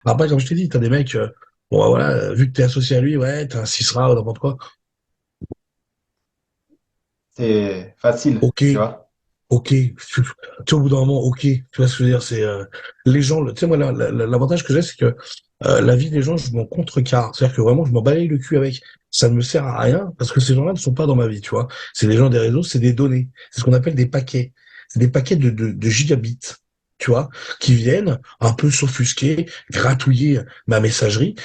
Après, comme je t'ai dit, t'as des mecs, bon, bah, voilà, vu que t'es associé à lui, ouais, t'es un Cisra ou n'importe quoi. C'est facile, Ok, tu vois. ok. Tu sais, au bout d'un moment, ok. Tu vois ce que je veux dire? C'est les gens. Tu sais, moi, l'avantage que j'ai, c'est que la vie des gens, je m'en contrecarre. C'est-à-dire que vraiment, je m'en balaye le cul avec. Ça ne me sert à rien parce que ces gens-là ne sont pas dans ma vie, tu vois. C'est des gens des réseaux, c'est des données. C'est ce qu'on appelle des paquets. C'est des paquets de gigabits, tu vois, qui viennent un peu s'offusquer, gratouiller ma messagerie.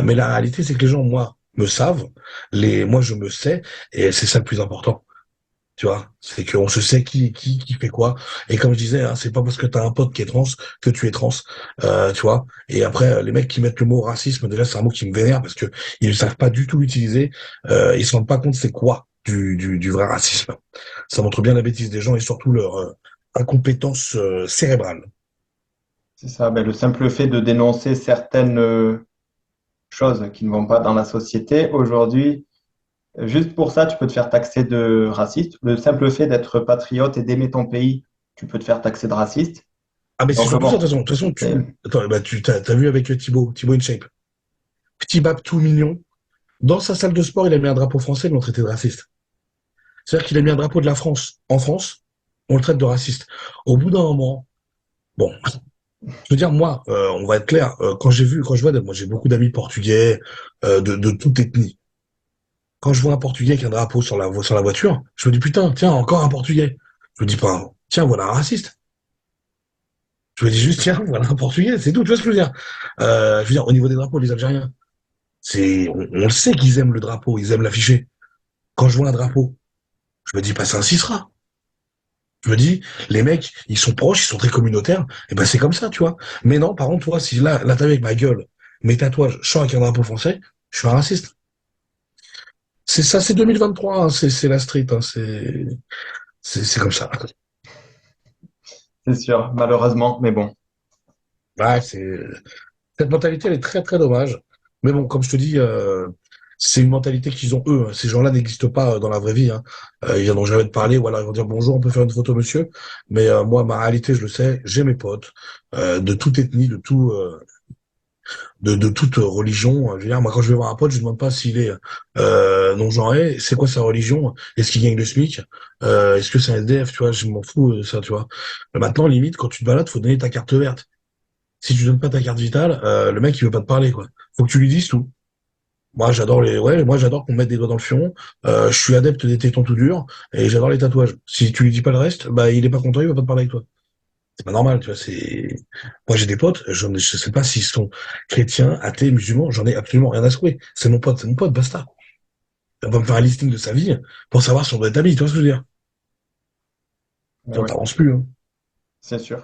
Mais la réalité, c'est que les gens, moi, me savent. Moi, je me sais, et c'est ça le plus important. Tu vois, c'est qu'on se sait qui fait quoi. Et comme je disais, hein, c'est pas parce que t'as un pote qui est trans que tu es trans. Tu vois. Et après, les mecs qui mettent le mot racisme, déjà, c'est un mot qui me vénère parce que ils ne savent pas du tout l'utiliser. Ils se rendent pas compte c'est quoi du vrai racisme. Ça montre bien la bêtise des gens et surtout leur incompétence cérébrale. C'est ça. Ben, le simple fait de dénoncer certaines choses qui ne vont pas dans la société, aujourd'hui, juste pour ça, tu peux te faire taxer de raciste. Le simple fait d'être patriote et d'aimer ton pays, tu peux te faire taxer de raciste. Ah, mais c'est Donc surtout ça, de toute bon, façon. De toute façon, c'est attends, bah, t'as vu avec Thibaut InShape. Petit Bab tout mignon. Dans sa salle de sport, il a mis un drapeau français, ils l'ont traité de raciste. C'est-à-dire qu'il a mis un drapeau de la France en France, on le traite de raciste. Au bout d'un moment, bon, je veux dire, moi, on va être clair, quand je vois, moi j'ai beaucoup d'amis portugais, de toute ethnie. Quand je vois un portugais avec un drapeau sur la voiture, je me dis putain, tiens, encore un portugais. Je me dis pas, tiens, voilà un raciste. Je me dis juste, tiens, voilà un portugais, c'est tout, tu vois ce que je veux dire, au niveau des drapeaux, les Algériens, on le sait qu'ils aiment le drapeau, ils aiment l'afficher. Quand je vois un drapeau, je me dis pas, c'est un Cisra. Je me dis, les mecs, ils sont proches, ils sont très communautaires, et ben c'est comme ça, tu vois. Mais non, par contre, toi, si là t'as vu avec ma gueule, mes tatouages, je sors avec un drapeau français, je suis un raciste. C'est ça, c'est 2023, hein, c'est la street, hein, c'est comme ça. sûr, malheureusement, mais bon. Ouais, cette mentalité, elle est très très dommage. Mais bon, comme je te dis, c'est une mentalité qu'ils ont eux, hein. Ces gens-là n'existent pas dans la vraie vie, hein. Ils viendront jamais te parler, ou alors ils vont dire bonjour, on peut faire une photo, monsieur. Mais moi, ma réalité, je le sais, j'ai mes potes de toute ethnie, de toute religion. Je veux dire, moi, quand je vais voir un pote, je ne demande pas s'il est non-genré, c'est quoi sa religion, est-ce qu'il gagne le SMIC, est-ce que c'est un SDF, tu vois, je m'en fous de ça, tu vois. Mais maintenant, limite, quand tu te balades, faut donner ta carte verte. Si tu donnes pas ta carte vitale, le mec, il veut pas te parler, quoi. Faut que tu lui dises tout. Moi, j'adore qu'on me mette des doigts dans le fion. Je suis adepte des tétons tout durs et j'adore les tatouages. Si tu lui dis pas le reste, bah, il est pas content, il va pas te parler avec toi. C'est pas normal, tu vois, moi, j'ai des potes, je sais pas s'ils sont chrétiens, athées, musulmans, j'en ai absolument rien à secouer. C'est mon pote, basta. On va me faire un listing de sa vie pour savoir si on doit être amis, tu vois ce que je veux dire? Mais Sinon, ouais, t'avances plus, hein. c'est sûr.